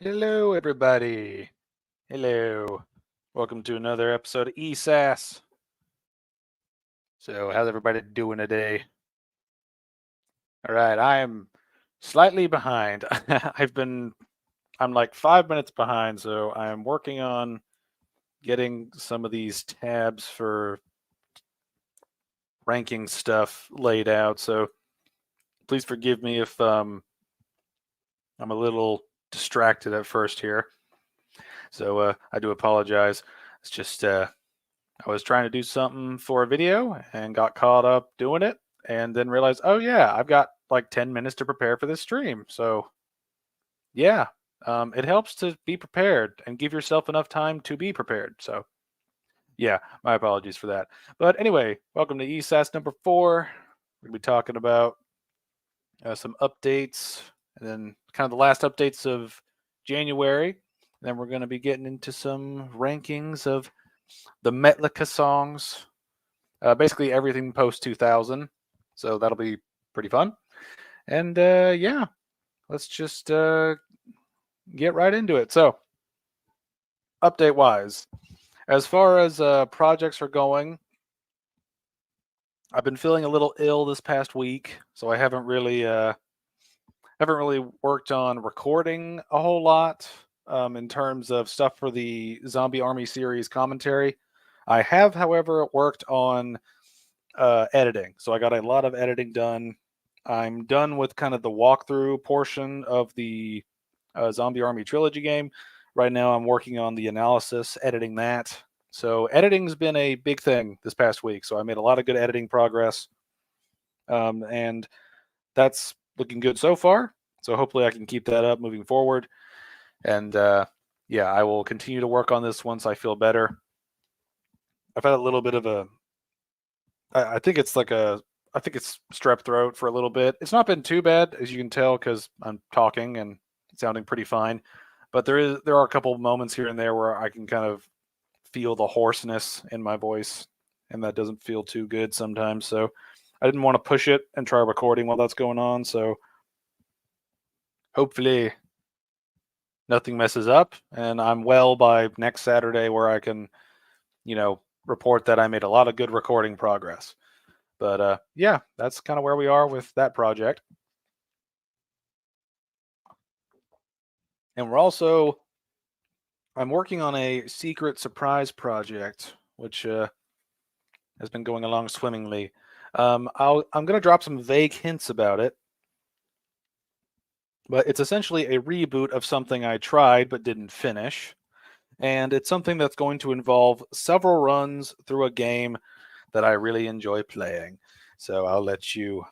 Hello, everybody. Hello. Welcome to another episode of ESAS. So, how's everybody doing today? All right, I am slightly behind. I'm like 5 minutes behind, so I am working on getting some of these tabs for ranking stuff laid out. So, please forgive me if I'm a little distracted at first here. So, I do apologize. It's just I was trying to do something for a video and got caught up doing it and then realized, oh yeah, I've got like 10 minutes to prepare for this stream. So yeah, it helps to be prepared and give yourself enough time to be prepared. So yeah, my apologies for that. But anyway, welcome to ESAS number 4. We're going to be talking about some updates and then kind of the last updates of January. And then we're going to be getting into some rankings of the Metallica songs. Basically everything post 2000. So that'll be pretty fun. And yeah, let's just get right into it. So, update wise, as far as projects are going, I've been feeling a little ill this past week, so I haven't really worked on recording a whole lot in terms of stuff for the Zombie Army series commentary. I have, however, worked on editing. So I got a lot of editing done. I'm done with kind of the walkthrough portion of the Zombie Army trilogy game. Right now, I'm working on the analysis, editing that. So editing's been a big thing this past week. So I made a lot of good editing progress, and that's looking good so far. So hopefully I can keep that up moving forward. And yeah, I will continue to work on this once I feel better. I've had a little bit of a I think it's strep throat for a little bit. It's not been too bad, as you can tell, because I'm talking and sounding pretty fine. But there are a couple of moments here and there where I can kind of feel the hoarseness in my voice, and that doesn't feel too good sometimes. So I didn't want to push it and try recording while that's going on. So hopefully nothing messes up, and I'm well by next Saturday, where I can, report that I made a lot of good recording progress. But yeah, that's kind of where we are with that project. And I'm working on a secret surprise project, which has been going along swimmingly. I'm going to drop some vague hints about it, but it's essentially a reboot of something I tried but didn't finish. And it's something that's going to involve several runs through a game that I really enjoy playing. So I'll let you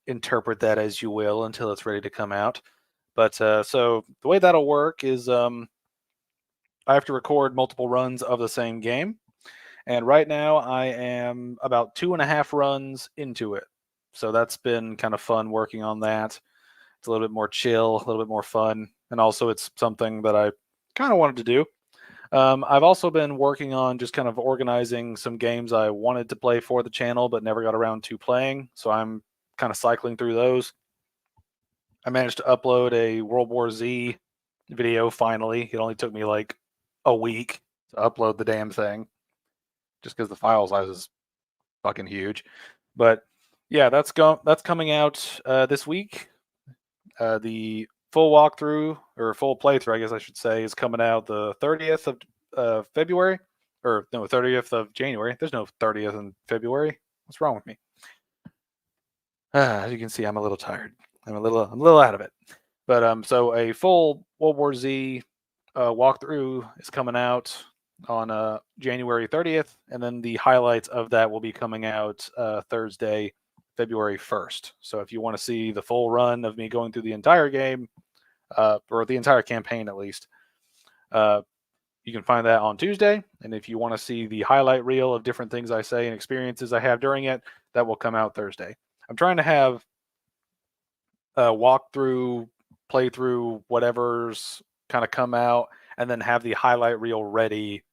interpret that as you will until it's ready to come out. But so the way that'll work is I have to record multiple runs of the same game. And right now I am about 2.5 runs into it. So that's been kind of fun working on that. It's a little bit more chill, a little bit more fun. And also it's something that I kind of wanted to do. I've also been working on just kind of organizing some games I wanted to play for the channel, but never got around to playing. So I'm kind of cycling through those. I managed to upload a World War Z video finally. It only took me like a week to upload the damn thing, just because the file size is fucking huge. But yeah, that's coming out this week. The full walkthrough, or full playthrough, I guess I should say, is coming out the 30th of February, or no, 30th of January. There's no 30th in February. What's wrong with me? As you can see, I'm a little tired. I'm a little out of it. But so a full World War Z walkthrough is coming out on January 30th, and then the highlights of that will be coming out Thursday, February 1st. So if you want to see the full run of me going through the entire game, or the entire campaign at least, you can find that on Tuesday. And if you want to see the highlight reel of different things I say and experiences I have during it, that will come out Thursday. I'm trying to have walkthrough, playthrough, whatever's kind of come out, and then have the highlight reel ready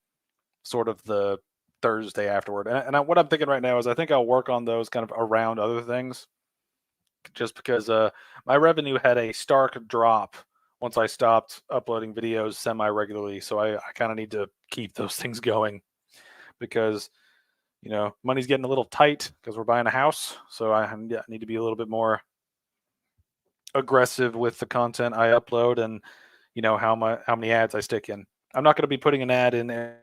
sort of the Thursday afterward. And what I'm thinking right now is I think I'll work on those kind of around other things, just because my revenue had a stark drop once I stopped uploading videos semi-regularly. So I kind of need to keep those things going because, you know, money's getting a little tight because we're buying a house. So I need to be a little bit more aggressive with the content I upload and, you know, how many ads I stick in. I'm not going to be putting an ad in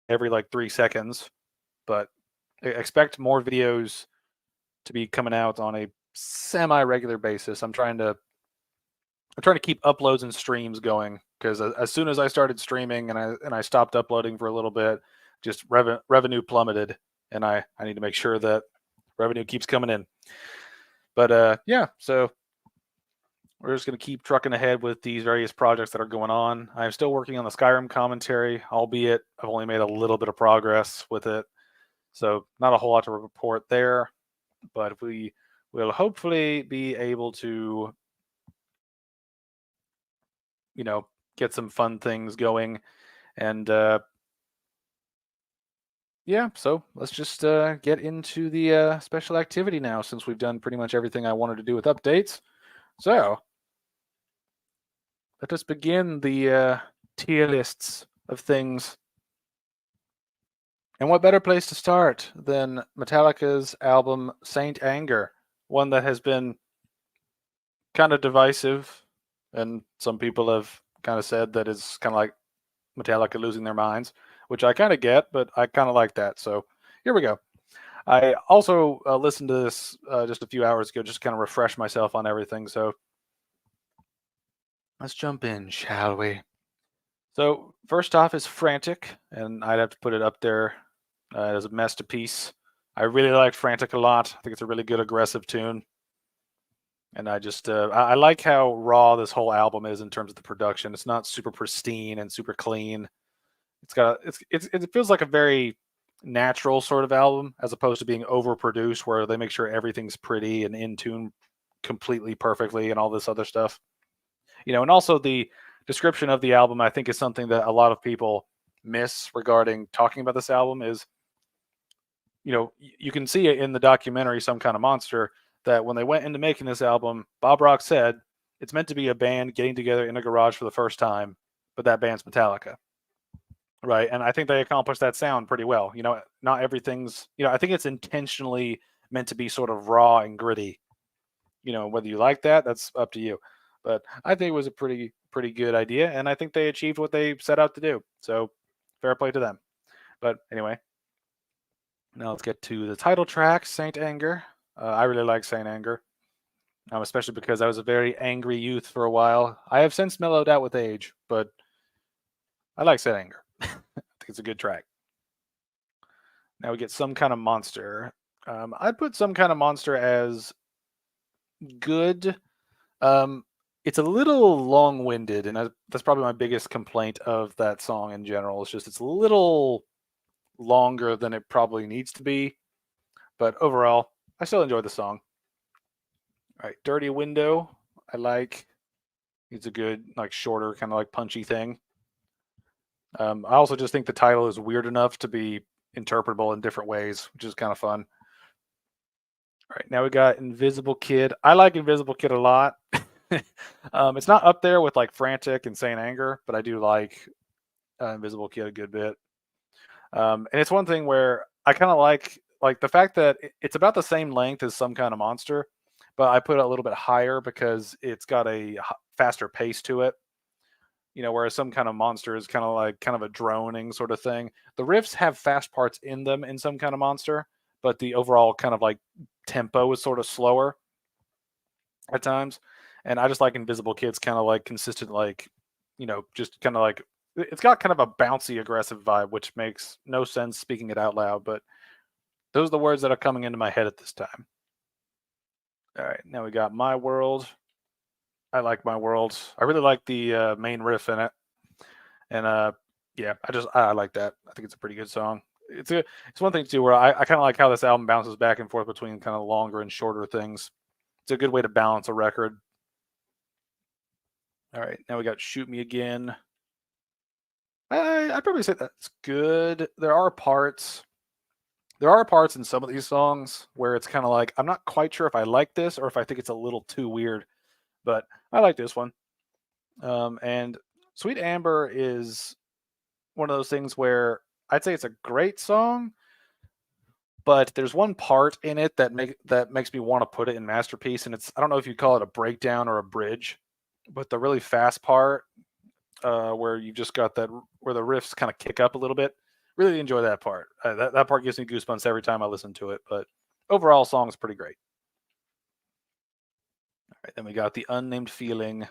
every like 3 seconds, but expect more videos to be coming out on a semi-regular basis. I'm trying to keep uploads and streams going because as soon as I started streaming and I stopped uploading for a little bit, just revenue plummeted, and I need to make sure that revenue keeps coming in. But yeah, so we're just going to keep trucking ahead with these various projects that are going on. I'm still working on the Skyrim commentary, albeit I've only made a little bit of progress with it. So not a whole lot to report there, but we will hopefully be able to, you know, get some fun things going. And yeah, so let's just get into the special activity now, since we've done pretty much everything I wanted to do with updates. So let us begin the tier lists of things. And what better place to start than Metallica's album Saint Anger, one that has been kind of divisive, and some people have kind of said that it's kind of like Metallica losing their minds, which I kind of get, but I kind of like that. So here we go. I also listened to this just a few hours ago, just kind of refresh myself on everything. So let's jump in, shall we? So first off is Frantic, and I'd have to put it up there as a masterpiece. I really liked Frantic a lot. I think it's a really good aggressive tune. And I just I like how raw this whole album is in terms of the production. It's not super pristine and super clean. It's got it feels like a very natural sort of album as opposed to being overproduced, where they make sure everything's pretty and in tune completely perfectly and all this other stuff. You know, and also the description of the album, I think, is something that a lot of people miss regarding talking about this album. Is, you know, you can see it in the documentary Some Kind of Monster that when they went into making this album, Bob Rock said it's meant to be a band getting together in a garage for the first time, but that band's Metallica. Right. And I think they accomplished that sound pretty well. You know, not everything's, you know, I think it's intentionally meant to be sort of raw and gritty. You know, whether you like that, that's up to you. But I think it was a pretty good idea, and I think they achieved what they set out to do. So fair play to them. But anyway, now let's get to the title track, Saint Anger. I really like Saint Anger, especially because I was a very angry youth for a while. I have since mellowed out with age, but I like Saint Anger. I think it's a good track. Now we get Some Kind of Monster. I'd put Some Kind of Monster as good. It's a little long-winded, and that's probably my biggest complaint of that song in general. It's just it's a little longer than it probably needs to be. But overall, I still enjoy the song. All right, Dirty Window, I like. It's a good, like, shorter, kind of like punchy thing. I also just think the title is weird enough to be interpretable in different ways, which is kind of fun. All right, now we got Invisible Kid. I like Invisible Kid a lot. It's not up there with like Frantic and Saint Anger, but I do like Invisible Kid a good bit. And it's one thing where I kind of like the fact that it's about the same length as Some Kind of Monster, but I put it a little bit higher because it's got a faster pace to it. You know, whereas Some Kind of Monster is kind of a droning sort of thing. The riffs have fast parts in them in Some Kind of Monster, but the overall kind of like tempo is sort of slower at times. And I just like Invisible Kid's kind of like consistent, like, you know, just kind of like, it's got kind of a bouncy, aggressive vibe, which makes no sense speaking it out loud, but those are the words that are coming into my head at this time. All right, now we got My World. I like My World. I really like the main riff in it. And yeah, I like that. I think it's a pretty good song. It's one thing too where I kind of like how this album bounces back and forth between kind of longer and shorter things. It's a good way to balance a record. All right, now we got Shoot Me Again. I'd probably say that's good. There are parts in some of these songs where it's kind of like, I'm not quite sure if I like this or if I think it's a little too weird, but I like this one. And Sweet Amber is one of those things where I'd say it's a great song, but there's one part in it that makes me want to put it in Masterpiece, and it's, I don't know if you call it a breakdown or a bridge, but the really fast part where you just got that, where the riffs kind of kick up a little bit. Really enjoy that part. That part gives me goosebumps every time I listen to it. But overall, song is pretty great. All right, then we got The Unnamed Feeling.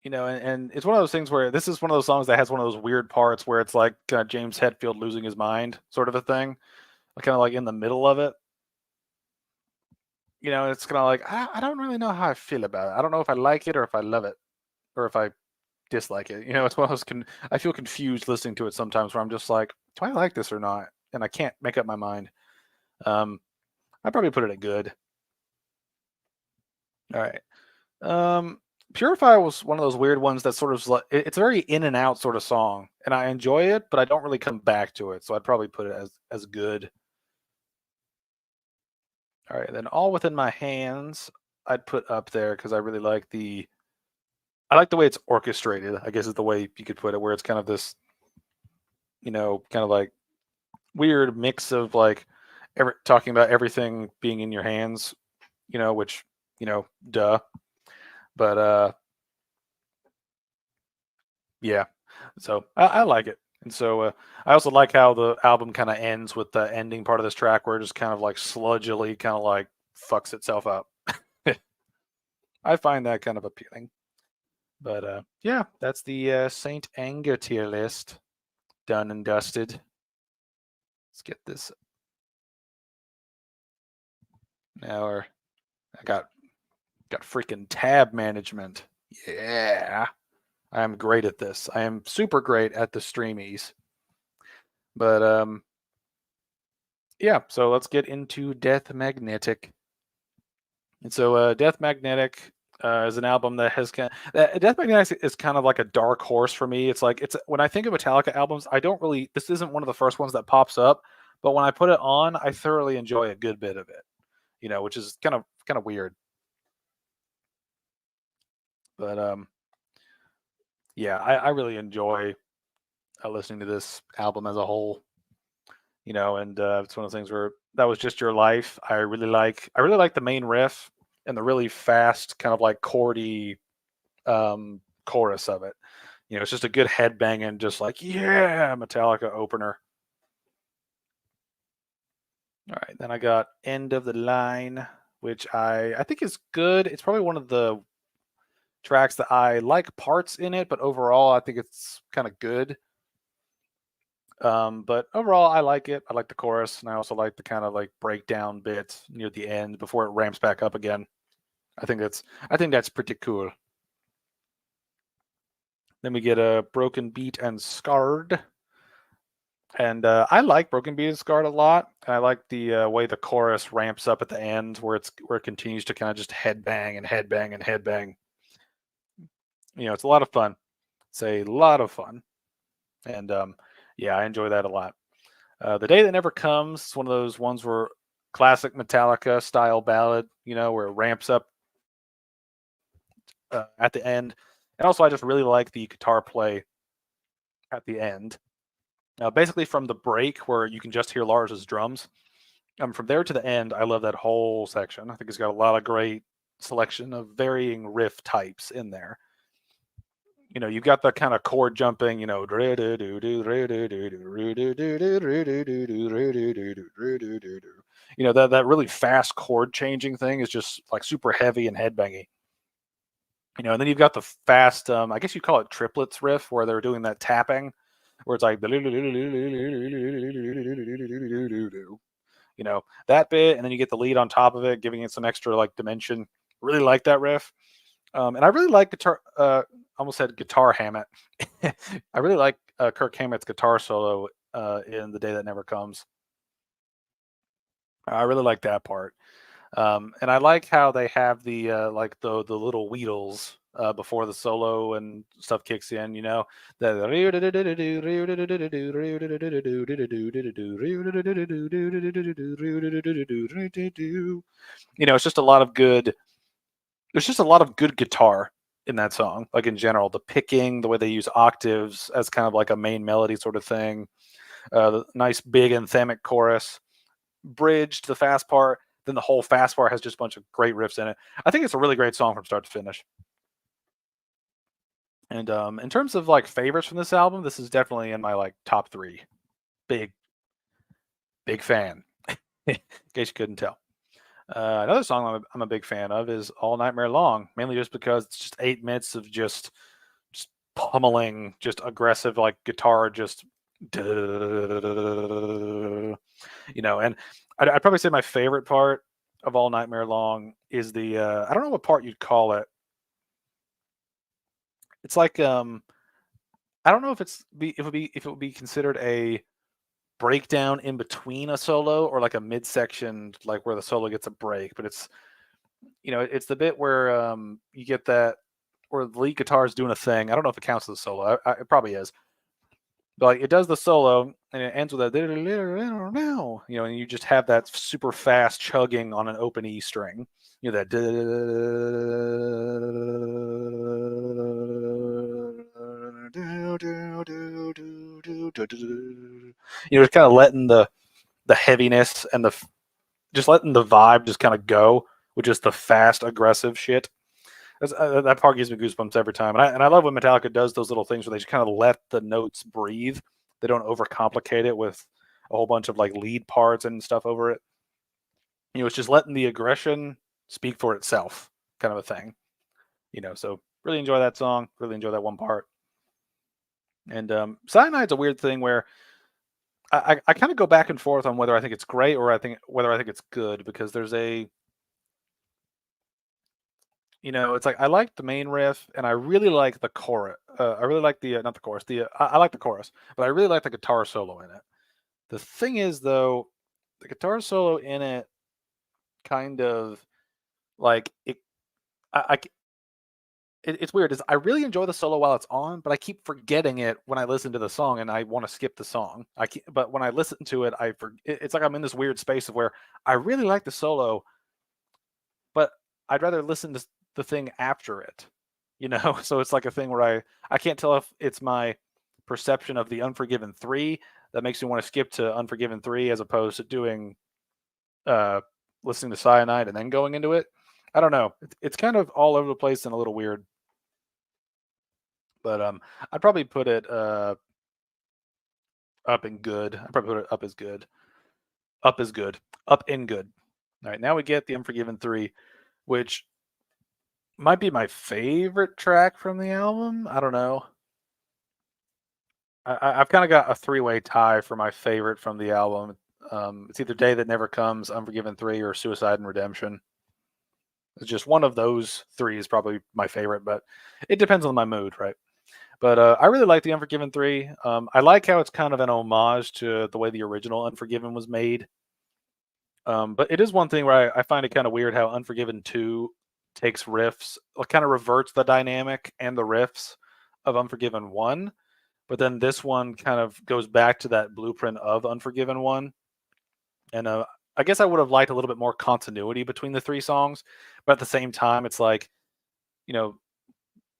You know, and it's one of those things where this is one of those songs that has one of those weird parts where it's like kind of James Hetfield losing his mind sort of a thing, kind of like in the middle of it. You know, it's kind of like, I don't really know how I feel about it. I don't know if I like it or if I love it or if I dislike it. You know, it's one of those, I feel confused listening to it sometimes where I'm just like, do I like this or not? And I can't make up my mind. I'd probably put it at good. All right. Purify was one of those weird ones that sort of like, it's a very in and out sort of song, and I enjoy it, but I don't really come back to it. So I'd probably put it as good. All right, then All Within My Hands, I'd put up there because I really like I like the way it's orchestrated, I guess is the way you could put it, where it's kind of this, you know, kind of like weird mix of like talking about everything being in your hands, you know, which, you know, duh. But yeah, so I like it. And so I also like how the album kind of ends with the ending part of this track where it just kind of like sludgily kind of like fucks itself up. I find that kind of appealing. But yeah, that's the Saint Anger tier list done and dusted. Let's get this. Now I got freaking tab management. Yeah. I am great at this. I am super great at the streamies. But yeah, so let's get into Death Magnetic. And so Death Magnetic is an album that has Death Magnetic is kind of like a dark horse for me. It's like, it's when I think of Metallica albums, I don't really, this isn't one of the first ones that pops up, but when I put it on, I thoroughly enjoy a good bit of it. You know, which is kind of weird. But yeah, I really enjoy listening to this album as a whole. You know, and it's one of those things where That Was Just Your Life. I really like the main riff and the really fast kind of like chordy chorus of it. You know, it's just a good headbanging, just like, yeah, Metallica opener. All right, then I got End of the Line, which I think is good. It's probably one of the tracks that I like parts in it, but overall I think it's kind of good. But overall I like it. I like the chorus, and I also like the kind of like breakdown bit near the end before it ramps back up again. I think that's pretty cool. Then we get a Broken Beat and Scarred. And I like Broken Beat and Scarred a lot. And I like the way the chorus ramps up at the end, where it continues to kind of just headbang and headbang and headbang. You know, it's a lot of fun. It's a lot of fun. And yeah, I enjoy that a lot. The Day That Never Comes is one of those ones where classic Metallica style ballad, you know, where it ramps up at the end. And also, I just really like the guitar play at the end. Basically, from the break where you can just hear Lars's drums, from there to the end, I love that whole section. I think it's got a lot of great selection of varying riff types in there. You know, you've got the kind of chord jumping, you know, you know, that really fast chord changing thing is just like super heavy and headbangy. You know, and then you've got the fast, I guess you call it triplets riff, where they're doing that tapping, where it's like, you know, that bit, and then you get the lead on top of it, giving it some extra like dimension. Really like that riff. And I really like guitar. Almost said guitar Hammett. I really like Kirk Hammett's guitar solo in The Day That Never Comes. I really like that part. And I like how they have the like the little wheedles before the solo and stuff kicks in. You know, you know, it's just a lot of good there's just a lot of good guitar in that song. Like in general, the picking, the way they use octaves as kind of like a main melody sort of thing, the nice big anthemic chorus, bridge to the fast part. Then the whole fast part has just a bunch of great riffs in it. I think it's a really great song from start to finish. And in terms of like favorites from this album, this is definitely in my like top 3. Big, big fan. In case you couldn't tell. Another song I'm a big fan of is All Nightmare Long, mainly just because it's just 8 minutes of just pummeling, just aggressive like guitar, just and I'd probably say my favorite part of All Nightmare Long is the I don't know what part you'd call it. It's like I don't know if it would be considered a breakdown in between a solo or like a midsection, like where the solo gets a break, but it's it's the bit where you get that where the lead guitar is doing a thing. I don't know if it counts as a solo. It probably is. But like it does the solo and it ends with a and you just have that super fast chugging on an open E string. That just kind of letting the heaviness and just letting the vibe just kind of go with just the fast aggressive shit. That part gives me goosebumps every time, and I love when Metallica does those little things where they just kind of let the notes breathe. They don't overcomplicate it with a whole bunch of like lead parts and stuff over it. It's just letting the aggression speak for itself, kind of a thing. So really enjoy that song. Really enjoy that one part. And Cyanide's a weird thing where I kind of go back and forth on whether I think it's great or whether I think it's good, because there's it's like I like the main riff and I really like the chorus. I really like the not the chorus. I like the chorus, but I really like the guitar solo in it. The thing is, though, the guitar solo in it kind of like it. It's weird. Is I really enjoy the solo while it's on, but I keep forgetting it when I listen to the song and I want to skip the song. But when I listen to it, it's like I'm in this weird space of where I really like the solo, but I'd rather listen to the thing after it. So it's like a thing where I can't tell if it's my perception of the Unforgiven 3 that makes me want to skip to Unforgiven 3 as opposed to doing listening to Cyanide and then going into it. I don't know. It's kind of all over the place and a little weird. But I'd probably put it up in good. I'd probably put it up as good. Up is good. Up in good. All right, now we get the Unforgiven 3, which might be my favorite track from the album. I don't know. I've kind of got a 3-way tie for my favorite from the album. It's either Day That Never Comes, Unforgiven 3, or Suicide and Redemption. It's just one of those 3 is probably my favorite, but it depends on my mood, right? But I really like the Unforgiven 3. I like how it's kind of an homage to the way the original Unforgiven was made. But it is one thing where I find it kind of weird how Unforgiven 2 takes riffs, kind of reverts the dynamic and the riffs of Unforgiven 1. But then this one kind of goes back to that blueprint of Unforgiven 1. And I guess I would have liked a little bit more continuity between the 3 songs. But at the same time, it's like,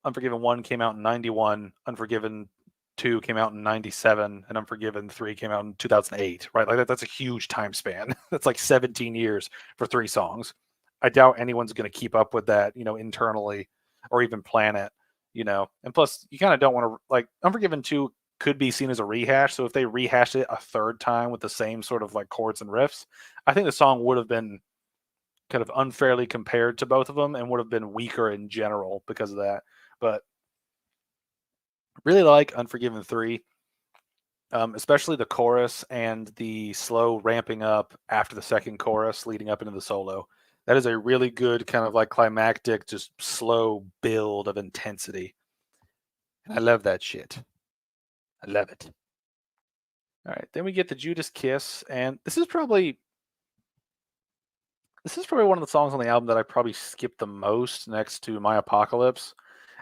Unforgiven 1 came out in 91, Unforgiven 2 came out in 97, and Unforgiven 3 came out in 2008, right? Like that's a huge time span. That's like 17 years for 3 songs. I doubt anyone's going to keep up with that, internally or even plan it, And plus, you kind of don't want to, like, Unforgiven 2 could be seen as a rehash. So if they rehashed it a third time with the same sort of like chords and riffs, I think the song would have been kind of unfairly compared to both of them and would have been weaker in general because of that. But really like Unforgiven 3, especially the chorus and the slow ramping up after the second chorus leading up into the solo. That is a really good kind of like climactic, just slow build of intensity. And I love that shit. I love it. All right, then we get the Judas Kiss, and this is probably one of the songs on the album that I probably skip the most next to My Apocalypse.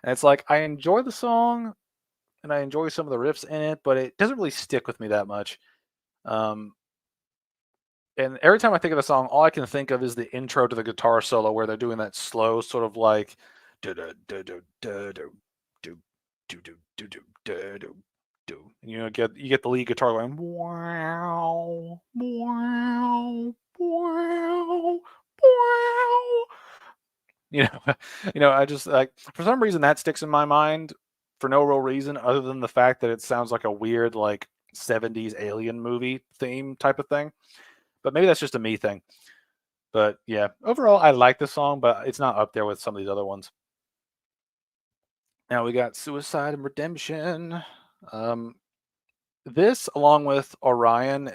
And it's like I enjoy the song and I enjoy some of the riffs in it, but it doesn't really stick with me that much. And every time I think of the song, all I can think of is the intro to the guitar solo where they're doing that slow sort of like do do do do do do do do do do do do do. You get the lead guitar going wow wow wow wow. You know, I just like for some reason that sticks in my mind for no real reason other than the fact that it sounds like a weird like 70s alien movie theme type of thing. But maybe that's just a me thing. But yeah, overall, I like the song, but it's not up there with some of these other ones. Now we got Suicide and Redemption. Um, this, along with Orion,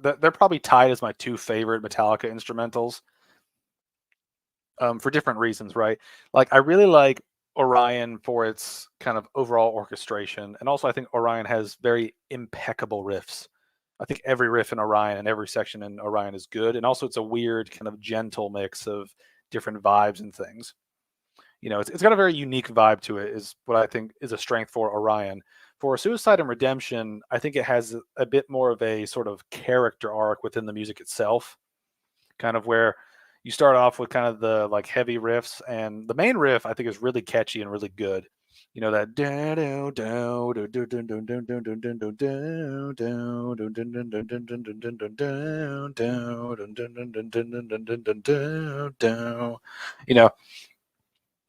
they're probably tied as my two favorite Metallica instrumentals. For different reasons, right? Like I really like Orion for its kind of overall orchestration, and also I think Orion has very impeccable riffs. I think every riff in Orion and every section in Orion is good, and also it's a weird kind of gentle mix of different vibes and things. It's got a very unique vibe to it, is what I think is a strength for Orion. For Suicide and Redemption, I think it has a bit more of a sort of character arc within the music itself, kind of where you start off with kind of the like heavy riffs, and the main riff I think is really catchy and really good. That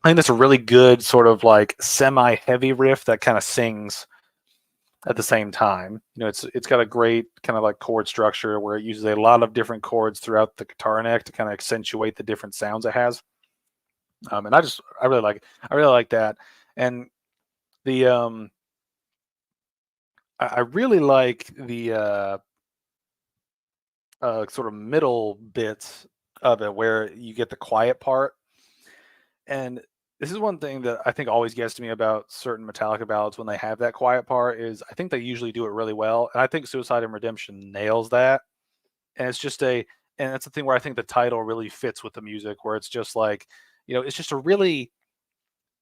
I think that's a really good sort of like semi-heavy riff that kind of sings at the same time. It's got a great kind of like chord structure where it uses a lot of different chords throughout the guitar neck to kind of accentuate the different sounds it has. And I really like that. And the I really like the sort of middle bits of it where you get the quiet part. And this is one thing that I think always gets to me about certain Metallica ballads when they have that quiet part is I think they usually do it really well. And I think Suicide and Redemption nails that. And and that's the thing where I think the title really fits with the music, where it's just like, it's just a really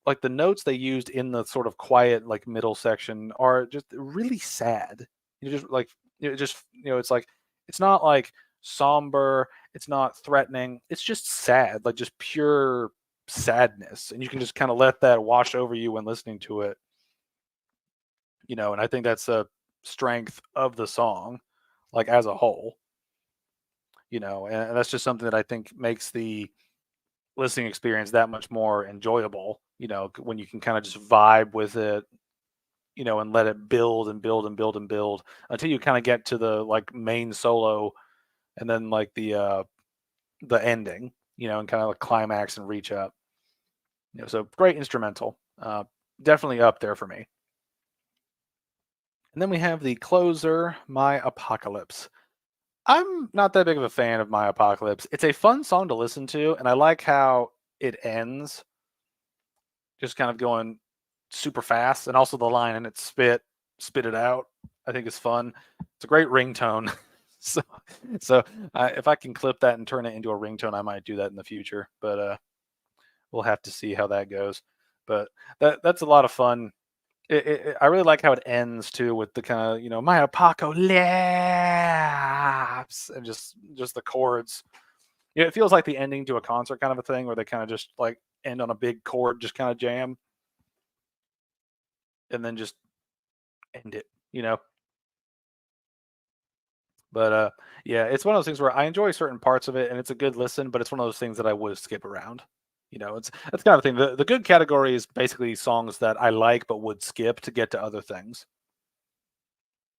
like the notes they used in the sort of quiet like middle section are just really sad. Just like it's like it's not like somber, it's not threatening, it's just sad, like just pure sadness, and you can just kind of let that wash over you when listening to it. And I think that's a strength of the song, like as a whole. And that's just something that I think makes the listening experience that much more enjoyable, when you can kind of just vibe with it, and let it build and build and build and build until you kind of get to the like main solo and then like the ending, and kind of like climax and reach up. So great instrumental. Definitely up there for me. And then we have the closer, My Apocalypse. I'm not that big of a fan of My Apocalypse. It's a fun song to listen to, and I like how it ends, just kind of going super fast, and also the line and it spit it out, I think is fun. It's a great ringtone. so if I can clip that and turn it into a ringtone, I might do that in the future, but we'll have to see how that goes. But that's a lot of fun. I really like how it ends too, with the kind of my apocalypse and just the chords. It feels like the ending to a concert kind of a thing, where they kind of just like end on a big chord, just kind of jam, and then just end it. But yeah, it's one of those things where I enjoy certain parts of it, and it's a good listen. But it's one of those things that I would skip around. That's kind of thing. The good category is basically songs that I like but would skip to get to other things.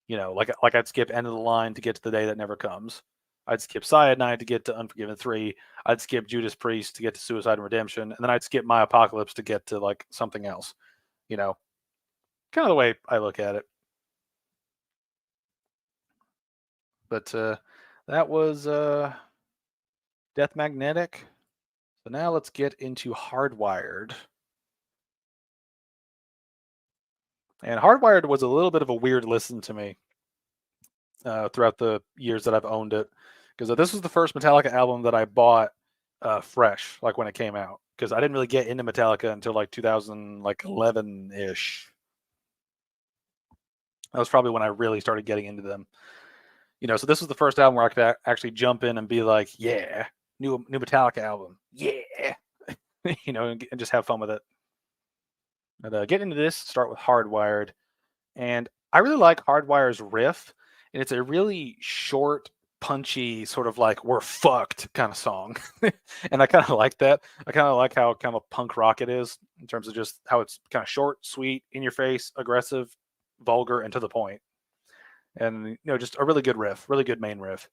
Like I'd skip End of the Line to get to The Day That Never Comes. I'd skip Cyanide to get to Unforgiven 3. I'd skip Judas Priest to get to Suicide and Redemption, and then I'd skip My Apocalypse to get to like something else. Kind of the way I look at it. But that was Death Magnetic. So now let's get into Hardwired. And Hardwired was a little bit of a weird listen to me throughout the years that I've owned it, because this was the first Metallica album that I bought fresh, like when it came out, because I didn't really get into Metallica until like 2011-ish. That was probably when I really started getting into them. So this was the first album where I could actually jump in and be like, yeah, new Metallica album, yeah, and just have fun with it. But getting into this, start with Hardwired, and I really like Hardwired's riff, and it's a really short, punchy, sort of like "we're fucked" kind of song, and I kind of like that. I kind of like how kind of punk rock it is in terms of just how it's kind of short, sweet, in your face, aggressive, vulgar, and to the point. And just a really good riff, really good main riff.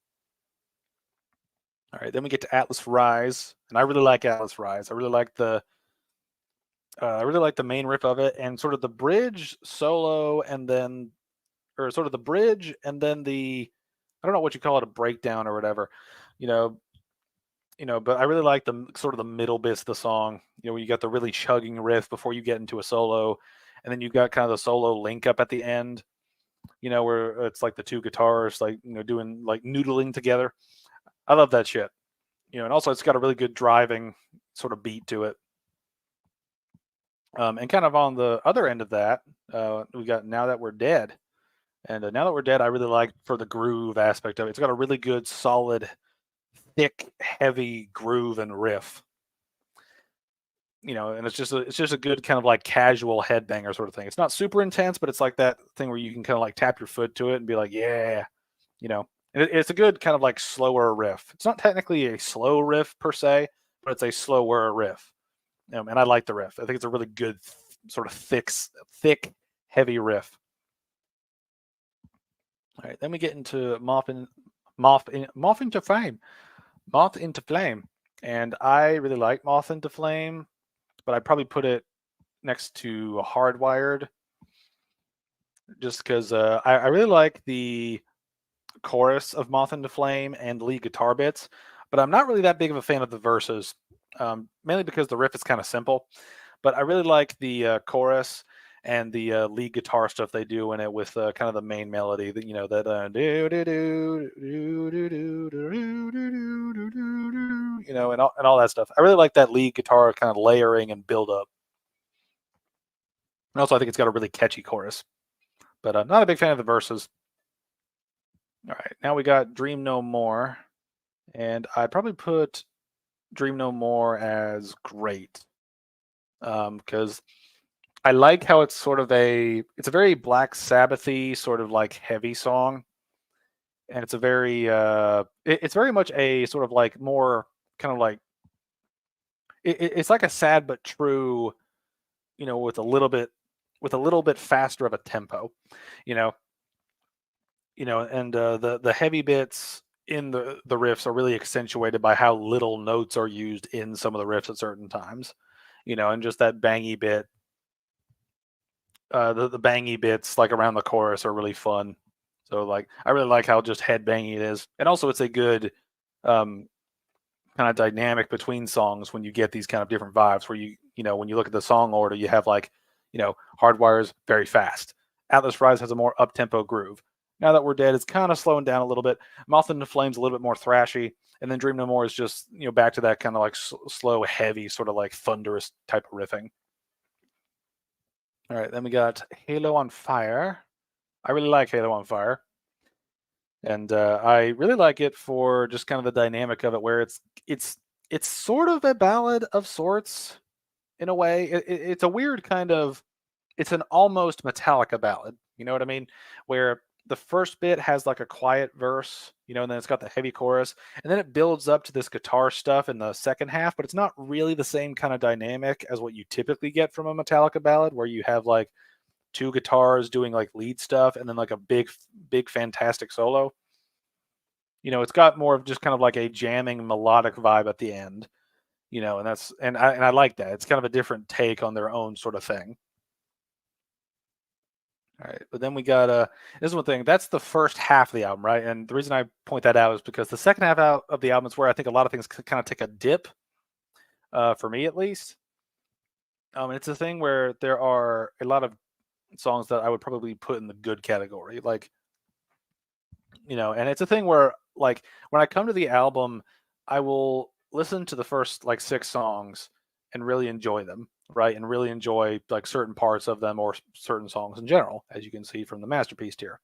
All right, then we get to Atlas Rise, and I really like Atlas Rise. I really like the main riff of it, and sort of the bridge solo, and then, or sort of the bridge, and then I don't know what you call it, a breakdown or whatever, you know, But I really like the sort of the middle bits of the song. Where you got the really chugging riff before you get into a solo, and then you got kind of the solo link up at the end. Where it's like the two guitars, like doing like noodling together. I love that shit. And also it's got a really good driving sort of beat to it. And kind of on the other end of that, we got Now That We're Dead. And Now That We're Dead, I really like for the groove aspect of it. It's got a really good, solid, thick, heavy groove and riff. And it's just a good kind of like casual headbanger sort of thing. It's not super intense, but it's like that thing where you can kind of like tap your foot to it and be like, yeah, And it's a good kind of like slower riff. It's not technically a slow riff per se, but it's a slower riff. And I like the riff. I think it's a really good sort of thick, heavy riff. All right, then we get into Moth into Flame, and I really like Moth into Flame, but I'd probably put it next to Hardwired, just because I really like the chorus of Moth into Flame and lead guitar bits, but I'm not really that big of a fan of the verses, mainly because the riff is kind of simple. But I really like the chorus and the lead guitar stuff they do in it with kind of the main melody that and all that stuff. I really like that lead guitar kind of layering and build up. And also I think it's got a really catchy chorus, but I'm not a big fan of the verses. All right, now we got Dream No More, and I'd probably put Dream No More as great, because I like how it's sort of it's a very Black Sabbath-y sort of like heavy song, and it's a very it's very much a sort of like more kind of like it's like a sad but true, with a little bit faster of a tempo, you know, and the heavy bits in the riffs are really accentuated by how little notes are used in some of the riffs at certain times, and just that bangy bit. The bangy bits like around the chorus are really fun. So like I really like how just headbangy it is, and also it's a good kind of dynamic between songs when you get these kind of different vibes. Where when you look at the song order, you have like Hardwire's very fast. Atlas Rise has a more up tempo groove. Now That We're Dead is kind of slowing down a little bit. Moth into Flame's a little bit more thrashy, and then Dream No More is just back to that kind of like slow, heavy, sort of like thunderous type of riffing. All right, then we got Halo on Fire. I really like Halo on Fire, and I really like it for just kind of the dynamic of it, where it's sort of a ballad of sorts in a way. It's a weird kind of, it's an almost Metallica ballad. You know what I mean? Where the first bit has like a quiet verse, and then it's got the heavy chorus, and then it builds up to this guitar stuff in the second half, but it's not really the same kind of dynamic as what you typically get from a Metallica ballad, where you have like two guitars doing like lead stuff and then like a big fantastic solo. It's got more of just kind of like a jamming melodic vibe at the end, and I like that. It's kind of a different take on their own sort of thing. All right, but then we got this is one thing. That's the first half of the album, right? And the reason I point that out is because the second half out of the album is where I think a lot of things kind of take a dip, for me at least. And it's a thing where there are a lot of songs that I would probably put in the good category, like, and it's a thing where like when I come to the album, I will listen to the first like 6 songs and really enjoy them, right? And really enjoy like certain parts of them or certain songs in general, as you can see from the masterpiece tier.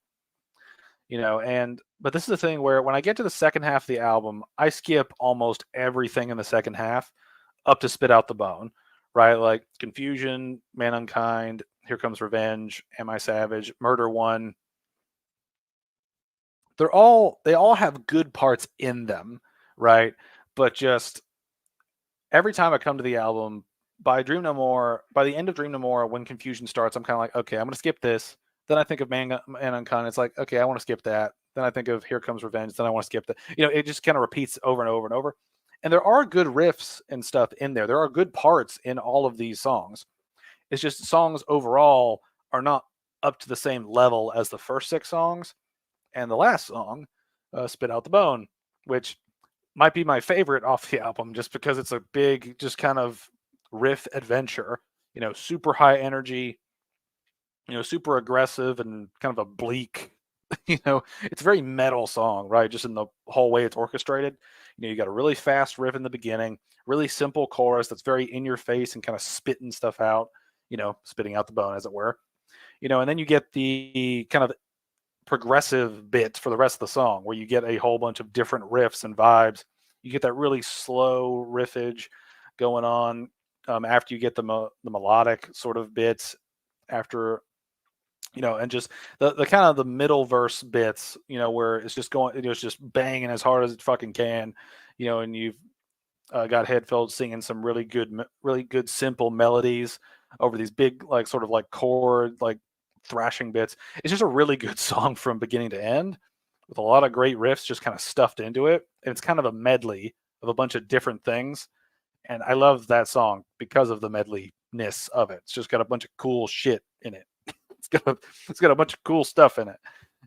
But this is the thing where when I get to the second half of the album, I skip almost everything in the second half up to Spit Out the Bone, right? Like Confusion, Man Unkind, Here Comes Revenge, Am I Savage, Murder One. They all have good parts in them, right? But just every time I come to the album, by the end of Dream No More, when Confusion starts, I'm kind of like, okay, I'm gonna skip this. Then I think of Man Unkind. It's like, okay, I want to skip that. Then I think of Here Comes Revenge. Then I want to skip that. It just kind of repeats over and over and over. And there are good riffs and stuff in there. There are good parts in all of these songs. It's just songs overall are not up to the same level as the first 6 songs. And the last song, Spit Out the Bone, which might be my favorite off the album just because it's a big, just kind of riff adventure, super high energy, super aggressive and kind of a bleak, it's a very metal song, right? Just in the whole way it's orchestrated. You got a really fast riff in the beginning, really simple chorus that's very in your face and kind of spitting stuff out, spitting out the bone, as it were. And then you get the kind of progressive bit for the rest of the song where you get a whole bunch of different riffs and vibes. You get that really slow riffage going on after you get the melodic sort of bits after, and just the kind of the middle verse bits, where it's just going, it's just banging as hard as it fucking can, and you've got Headfield singing some really good simple melodies over these big, like sort of like chord, like thrashing bits. It's just a really good song from beginning to end with a lot of great riffs just kind of stuffed into it. And it's kind of a medley of a bunch of different things. And I love that song because of the medleyness of it. It's just got a bunch of cool shit in it. It's got a bunch of cool stuff in it.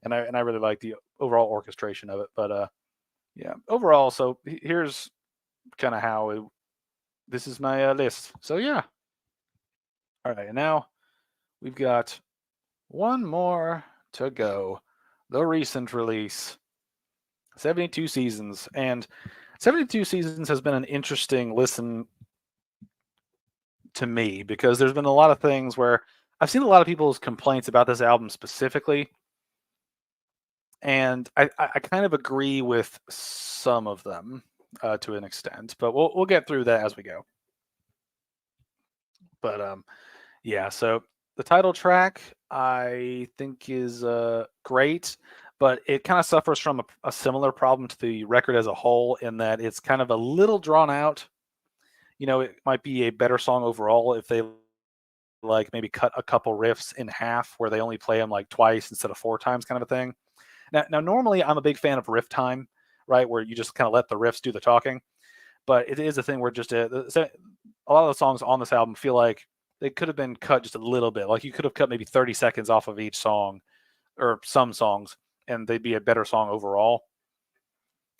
And I really like the overall orchestration of it. But yeah, overall, so here's kind of how this is my list. So yeah. All right, and now we've got one more to go. The recent release, 72 Seasons. And 72 Seasons has been an interesting listen to me because there's been a lot of things where I've seen a lot of people's complaints about this album specifically. And I kind of agree with some of them to an extent, but we'll get through that as we go. But yeah, so the title track I think is great, but it kind of suffers from a similar problem to the record as a whole in that it's kind of a little drawn out. It might be a better song overall if they like maybe cut a couple riffs in half where they only play them like twice instead of 4 times, kind of a thing. Now normally I'm a big fan of riff time, right, where you just kind of let the riffs do the talking. But it is a thing where just a lot of the songs on this album feel like they could have been cut just a little bit. Like you could have cut maybe 30 seconds off of each song or some songs and they'd be a better song overall.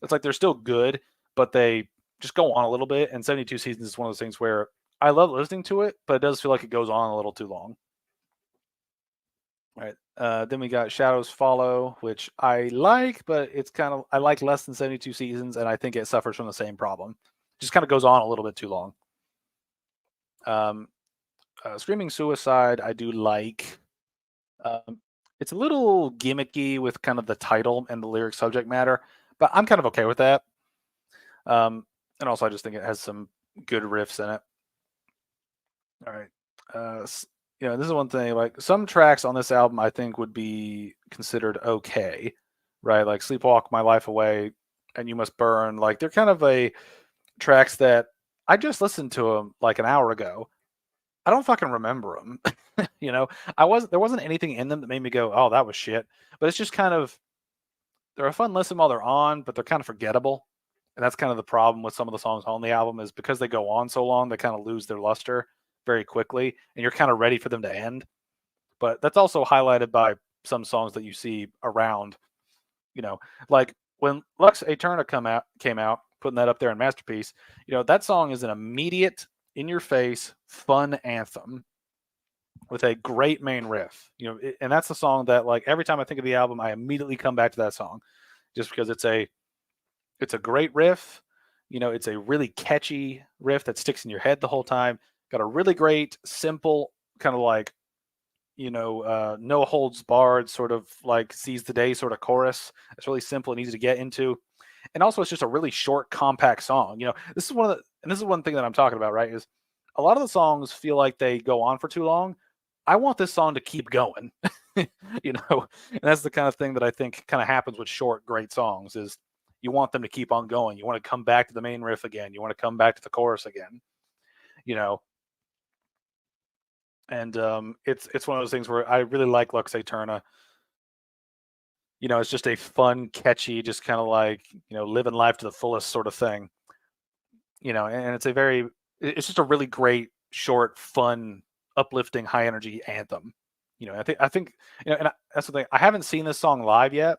It's like they're still good, but they just go on a little bit. And 72 Seasons is one of those things where I love listening to it, but it does feel like it goes on a little too long. All right. Then we got Shadows Follow, which I like, but it's kind of, I like less than 72 Seasons, and I think it suffers from the same problem. Just kind of goes on a little bit too long. Screaming Suicide, I do like. It's a little gimmicky with kind of the title and the lyric subject matter, but I'm kind of okay with that. And also, I just think it has some good riffs in it. All right. This is one thing. Like some tracks on this album, I think would be considered okay, right? Like Sleepwalk My Life Away and You Must Burn. Like they're kind of tracks that I just listened to them like an hour ago. I don't fucking remember them. There wasn't anything in them that made me go, oh, that was shit. But it's just kind of, they're a fun listen while they're on, but they're kind of forgettable. And that's kind of the problem with some of the songs on the album is because they go on so long, they kind of lose their luster very quickly, and you're kind of ready for them to end. But that's also highlighted by some songs that you see around, like when Lux Eterna came out, putting that up there in Masterpiece, that song is an immediate, in-your-face, fun anthem with a great main riff. And that's the song that, like, every time I think of the album, I immediately come back to that song, just because it's a great riff. It's a really catchy riff that sticks in your head the whole time. Got a really great, simple, kind of like no holds barred, sort of like seize the day sort of chorus. It's really simple and easy to get into. And also it's just a really short, compact song. This is one thing that I'm talking about, right? Is a lot of the songs feel like they go on for too long. I want this song to keep going. And that's the kind of thing that I think kind of happens with short, great songs is you want them to keep on going. You want to come back to the main riff again. You want to come back to the chorus again, you know. And it's one of those things where I really like Lux Aeterna. It's just a fun, catchy, just kind of like, living life to the fullest sort of thing. And it's just a really great, short, fun, uplifting, high energy anthem. I think, that's the thing. I haven't seen this song live yet,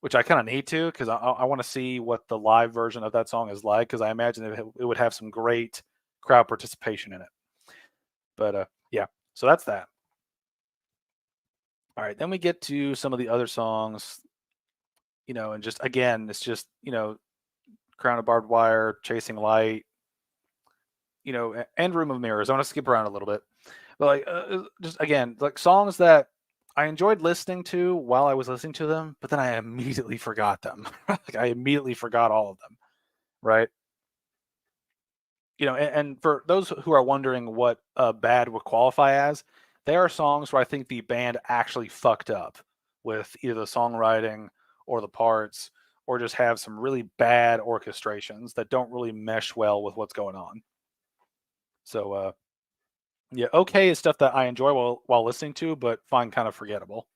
which I kind of need to, because I want to see what the live version of that song is like, because I imagine it would have some great crowd participation in it. But yeah, so that's that. All right, then we get to some of the other songs, and just again, it's just, Crown of Barbed Wire, Chasing Light, and Room of Mirrors. I want to skip around a little bit. But just again, like songs that I enjoyed listening to while I was listening to them, but then I immediately forgot them. Like I immediately forgot all of them, right? And for those who are wondering what bad would qualify as, they are songs where I think the band actually fucked up with either the songwriting or the parts, or just have some really bad orchestrations that don't really mesh well with what's going on. So yeah, okay is stuff that I enjoy while listening to, but find kind of forgettable.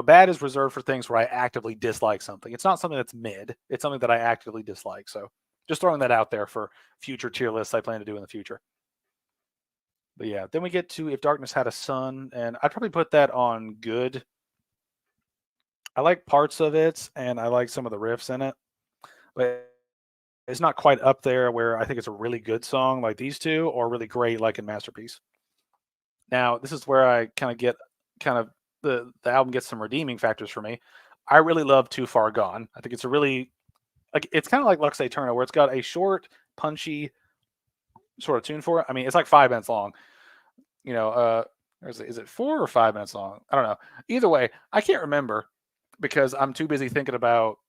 Bad is reserved for things where I actively dislike something. It's not something that's mid. It's something that I actively dislike. So just throwing that out there for future tier lists I plan to do in the future. But yeah, then we get to If Darkness Had a Sun, and I'd probably put that on good. I like parts of it, and I like some of the riffs in it, but it's not quite up there where I think it's a really good song like these two, or really great like in Masterpiece. Now, this is where I kind of the album gets some redeeming factors for me. I really love Too Far Gone. I think it's a really it's kind of like Lux Aeterna, where it's got a short, punchy sort of tune for it. I mean, it's like 5 minutes long. Is it 4 or 5 minutes long? I don't know. Either way, I can't remember because I'm too busy thinking about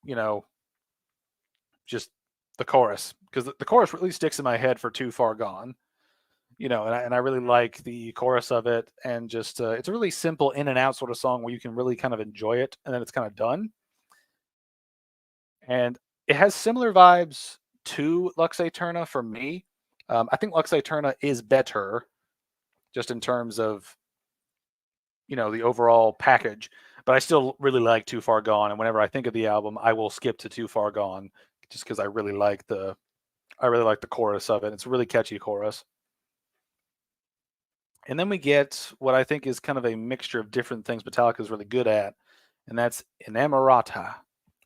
just the chorus, because the chorus really sticks in my head for Too Far Gone. And I really like the chorus of it, and just it's a really simple in and out sort of song where you can really kind of enjoy it, and then it's kind of done. And it has similar vibes to Lux Aeterna for me. I think Lux Aeterna is better, just in terms of the overall package, but I still really like Too Far Gone. And whenever I think of the album, I will skip to Too Far Gone, just because I really like the chorus of it. It's a really catchy chorus. And then we get what I think is kind of a mixture of different things Metallica is really good at, and that's Inamorata.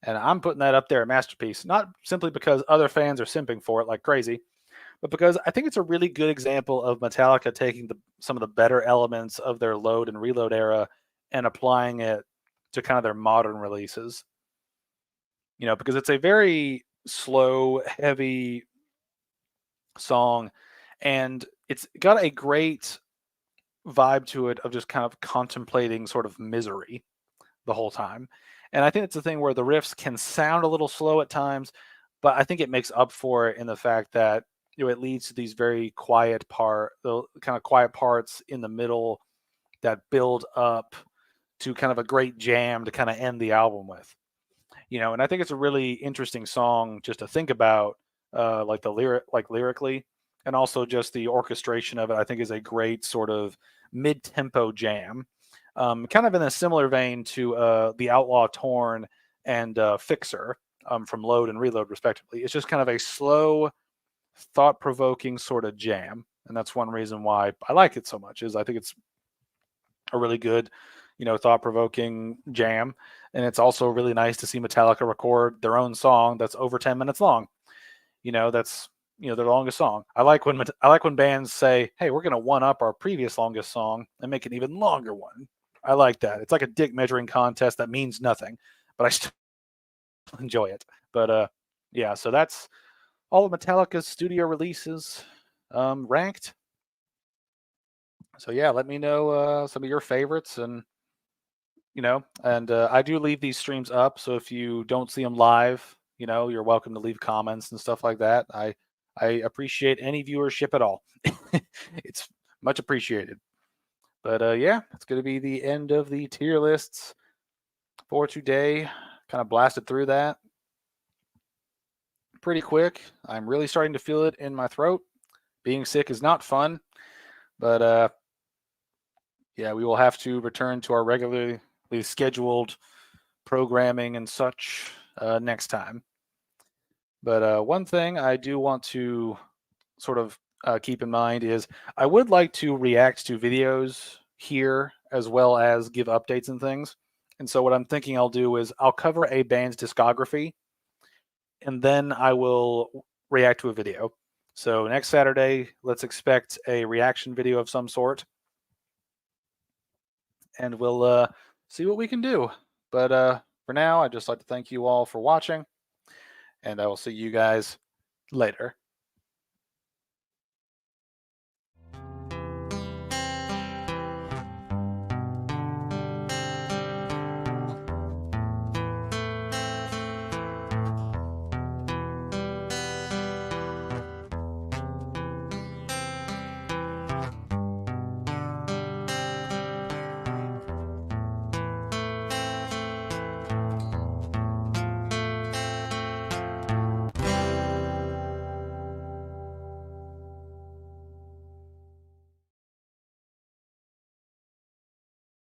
And I'm putting that up there at Masterpiece, not simply because other fans are simping for it like crazy, but because I think it's a really good example of Metallica taking some of the better elements of their Load and Reload era and applying it to kind of their modern releases. Because it's a very slow, heavy song, and it's got a great vibe to it of just kind of contemplating sort of misery the whole time. And I think it's the thing where the riffs can sound a little slow at times, but I think it makes up for it in the fact that it leads to these very the kind of quiet parts in the middle that build up to kind of a great jam to kind of end the album with. And I think it's a really interesting song just to think about, like lyrically, and also just the orchestration of it. I think is a great sort of mid-tempo jam, kind of in a similar vein to the Outlaw Torn and Fixer, from Load and Reload respectively. It's just kind of a slow, thought-provoking sort of jam, and that's one reason why I like it so much. Is I think it's a really good, thought-provoking jam, and it's also really nice to see Metallica record their own song that's over 10 minutes long. That's their longest song. I like when bands say, "Hey, we're going to one up our previous longest song and make an even longer one." I like that. It's like a dick measuring contest that means nothing, but I still enjoy it. But yeah, so that's all of Metallica's studio releases, ranked. So yeah, let me know some of your favorites, and I do leave these streams up. So if you don't see them live, you're welcome to leave comments and stuff like that. I appreciate any viewership at all. It's much appreciated. But yeah, it's going to be the end of the tier lists for today. Kind of blasted through that pretty quick. I'm really starting to feel it in my throat. Being sick is not fun, but yeah, we will have to return to our regularly scheduled programming and such next time. But one thing I do want to sort of keep in mind is I would like to react to videos here as well as give updates and things. And so what I'm thinking I'll do is I'll cover a band's discography, and then I will react to a video. So next Saturday, let's expect a reaction video of some sort, and we'll see what we can do. But for now, I'd just like to thank you all for watching, and I will see you guys later.